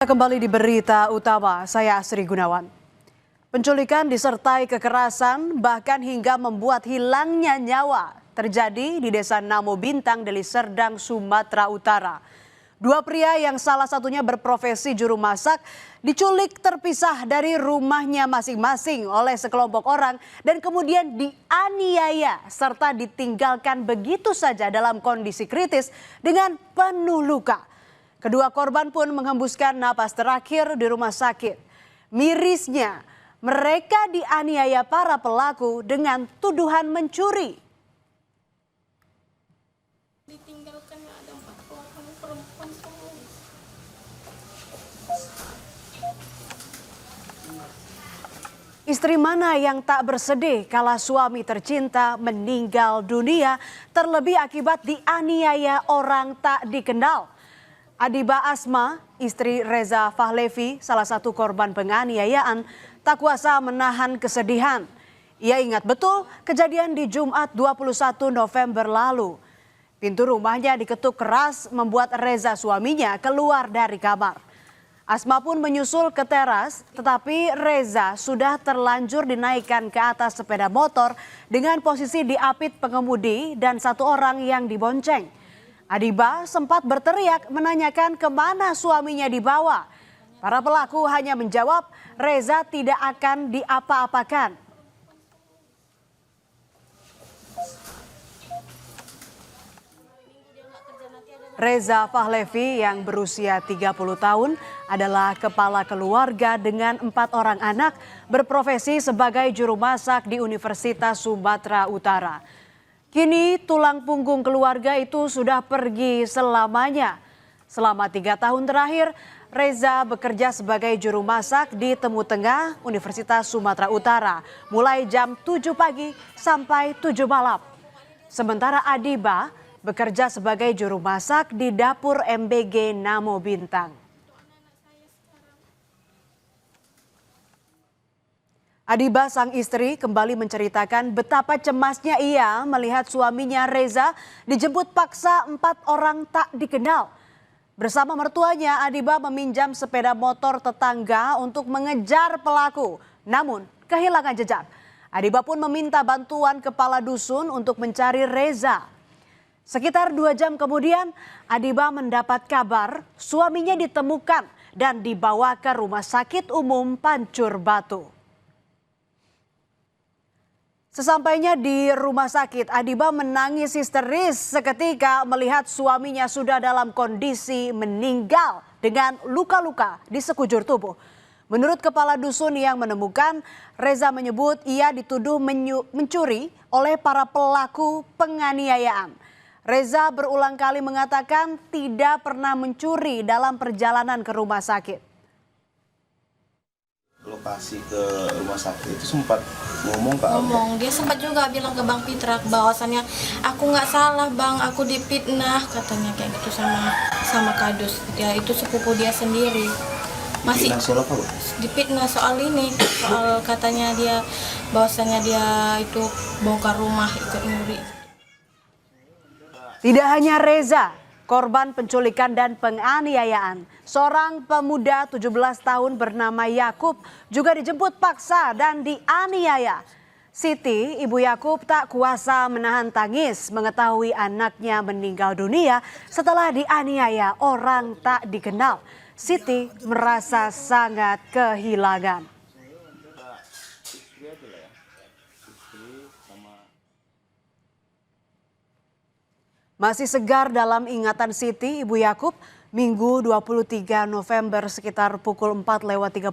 Kembali di berita utama, saya Asri Gunawan. Penculikan disertai kekerasan bahkan hingga membuat hilangnya nyawa terjadi di Desa Namo Bintang, Deli Serdang, Sumatera Utara. Dua pria yang salah satunya berprofesi juru masak diculik terpisah dari rumahnya masing-masing oleh sekelompok orang dan kemudian dianiaya serta ditinggalkan begitu saja dalam kondisi kritis dengan penuh luka. Kedua korban pun menghembuskan napas terakhir di rumah sakit. Mirisnya, mereka dianiaya para pelaku dengan tuduhan mencuri. Ditinggalkan ada 4 orang perempuan semua. Istri mana yang tak bersedih kala suami tercinta meninggal dunia, terlebih akibat dianiaya orang tak dikenal. Adiba Asma, istri Reza Fahlevi, salah satu korban penganiayaan, tak kuasa menahan kesedihan. Ia ingat betul kejadian di Jumat 21 November lalu. Pintu rumahnya diketuk keras membuat Reza suaminya keluar dari kamar. Asma pun menyusul ke teras, tetapi Reza sudah terlanjur dinaikkan ke atas sepeda motor dengan posisi diapit pengemudi dan satu orang yang dibonceng. Adiba sempat berteriak menanyakan kemana suaminya dibawa. Para pelaku hanya menjawab Reza tidak akan diapa-apakan. Reza Fahlevi yang berusia 30 tahun adalah kepala keluarga dengan 4 orang anak, berprofesi sebagai juru masak di Universitas Sumatera Utara. Kini tulang punggung keluarga itu sudah pergi selamanya. Selama 3 tahun terakhir, Reza bekerja sebagai juru masak di Temu Tengah Universitas Sumatera Utara, mulai jam 7 pagi sampai 7 malam. Sementara Adiba bekerja sebagai juru masak di dapur MBG Namo Bintang. Adiba sang istri kembali menceritakan betapa cemasnya ia melihat suaminya Reza dijemput paksa 4 orang tak dikenal. Bersama mertuanya, Adiba meminjam sepeda motor tetangga untuk mengejar pelaku, namun kehilangan jejak. Adiba pun meminta bantuan kepala dusun untuk mencari Reza. Sekitar 2 jam kemudian, Adiba mendapat kabar suaminya ditemukan dan dibawa ke Rumah Sakit Umum Pancur Batu. Sesampainya di rumah sakit, Adiba menangis histeris seketika melihat suaminya sudah dalam kondisi meninggal dengan luka-luka di sekujur tubuh. Menurut kepala dusun yang menemukan, Reza menyebut ia dituduh mencuri oleh para pelaku penganiayaan. Reza berulang kali mengatakan tidak pernah mencuri dalam perjalanan ke rumah sakit. Lokasi ke rumah sakit itu sempat ngomong ke Dia sempat juga bilang ke Bang Pitrak bahwasannya aku nggak salah Bang, aku dipitnah katanya kayak gitu sama Kadus. Ya itu sepupu dia sendiri. Masih dipitnah soal ini, soal katanya dia bahwasannya dia itu bongkar rumah ikut nyuri. Tidak hanya Reza, korban penculikan dan penganiayaan. Seorang pemuda 17 tahun bernama Yakub juga dijemput paksa dan dianiaya. Siti, ibu Yakub, tak kuasa menahan tangis mengetahui anaknya meninggal dunia setelah dianiaya orang tak dikenal. Siti merasa sangat kehilangan. Masih segar dalam ingatan Siti, Ibu Yakub, Minggu 23 November sekitar pukul 4:30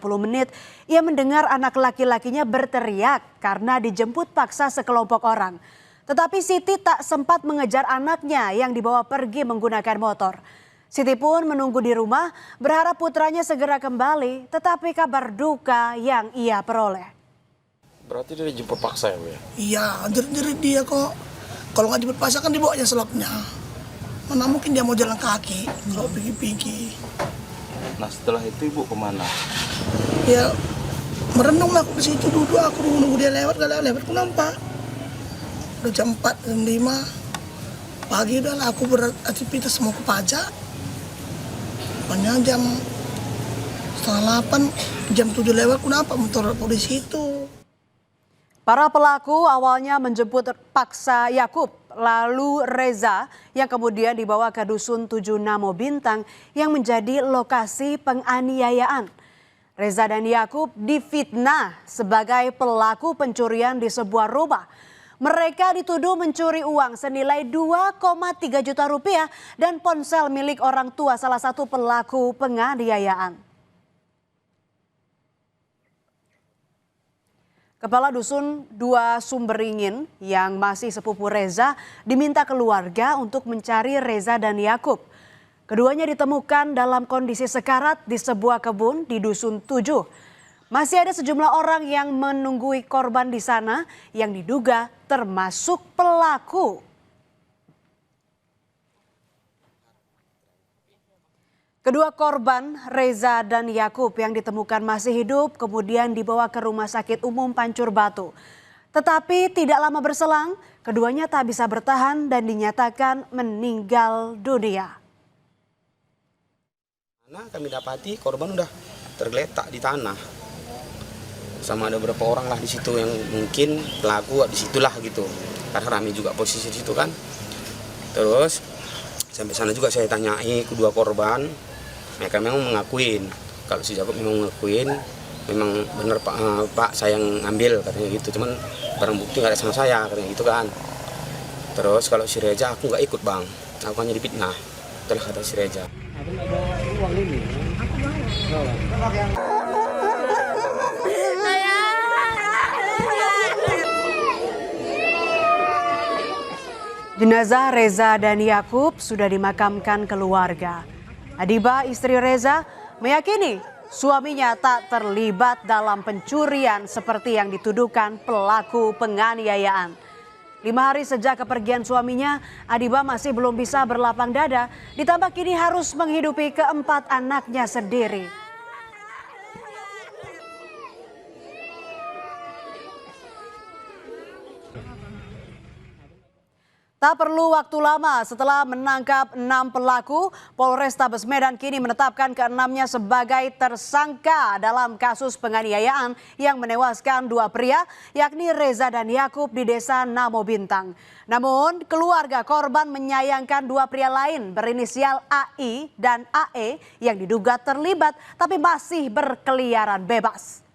ia mendengar anak laki-lakinya berteriak karena dijemput paksa sekelompok orang. Tetapi Siti tak sempat mengejar anaknya yang dibawa pergi menggunakan motor. Siti pun menunggu di rumah berharap putranya segera kembali, tetapi kabar duka yang ia peroleh. Berarti dia dijemput paksa ya Bu ya? Iya, jerit-jerit dia kok. Kalau nggak dijemput paksa kan dibawanya selapnya. Mana mungkin dia mau jalan kaki kalau pergi-pergi. Nah setelah itu ibu kemana? Ya merenung lah aku di situ duduk, aku nunggu dia lewat, gak lewat aku nampak. Udah jam 4, jam 5 pagi udah lah aku beraktivitas mau ke pajak. Pokoknya jam setengah 8, jam 7 lewat, kenapa motor polisi itu? Para pelaku awalnya menjemput paksa Yakub, lalu Reza yang kemudian dibawa ke dusun 7 Namo Bintang yang menjadi lokasi penganiayaan. Reza dan Yakub difitnah sebagai pelaku pencurian di sebuah rumah. Mereka dituduh mencuri uang senilai 2,3 juta rupiah dan ponsel milik orang tua salah satu pelaku penganiayaan. Kepala Dusun 2 Sumberingin yang masih sepupu Reza diminta keluarga untuk mencari Reza dan Yakub. Keduanya ditemukan dalam kondisi sekarat di sebuah kebun di Dusun 7. Masih ada sejumlah orang yang menunggui korban di sana yang diduga termasuk pelaku. Kedua korban, Reza dan Yakub yang ditemukan masih hidup kemudian dibawa ke Rumah Sakit Umum Pancur Batu. Tetapi tidak lama berselang, keduanya tak bisa bertahan dan dinyatakan meninggal dunia. Nah, kami dapati korban udah tergeletak di tanah. Sama ada beberapa orang lah di situ yang mungkin pelaku di situlah gitu. Karena rame juga posisi di situ kan. Terus sampai sana juga saya tanyai kedua korban. Mereka memang mengakuin. Kalau si Jakob memang mengakuin, memang benar Pak saya yang ambil katanya gitu. Cuman barang bukti nggak ada sama saya katanya gitu kan. Terus kalau si Reza aku nggak ikut bang. Aku hanya dipitnah. Itulah kata si Reza. Jenazah Reza dan Yakub sudah dimakamkan keluarga. Adiba, istri Reza, meyakini suaminya tak terlibat dalam pencurian seperti yang dituduhkan pelaku penganiayaan. 5 hari sejak kepergian suaminya, Adiba masih belum bisa berlapang dada, ditambah kini harus menghidupi keempat anaknya sendiri. Tak perlu waktu lama setelah menangkap 6 pelaku, Polrestabes Medan kini menetapkan ke-6-nya sebagai tersangka dalam kasus penganiayaan yang menewaskan 2 pria, yakni Reza dan Yakub di desa Namo Bintang. Namun, keluarga korban menyayangkan 2 pria lain berinisial AI dan AE yang diduga terlibat tapi masih berkeliaran bebas.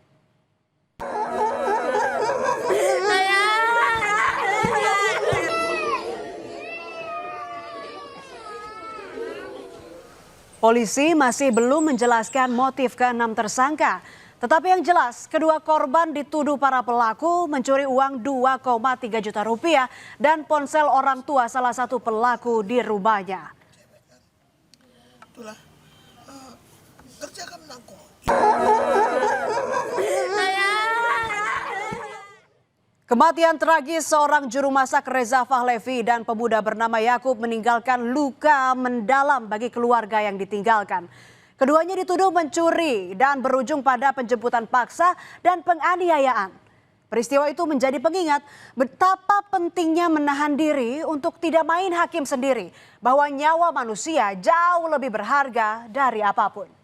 Polisi masih belum menjelaskan motif ke-6 tersangka. Tetapi yang jelas, kedua korban dituduh para pelaku mencuri uang 2,3 juta rupiah dan ponsel orang tua salah satu pelaku di rumahnya. Itulah kerjakan menangkap. Kematian tragis seorang juru masak Reza Fahlevi dan pemuda bernama Yakub meninggalkan luka mendalam bagi keluarga yang ditinggalkan. Keduanya dituduh mencuri dan berujung pada penjemputan paksa dan penganiayaan. Peristiwa itu menjadi pengingat betapa pentingnya menahan diri untuk tidak main hakim sendiri, bahwa nyawa manusia jauh lebih berharga dari apapun.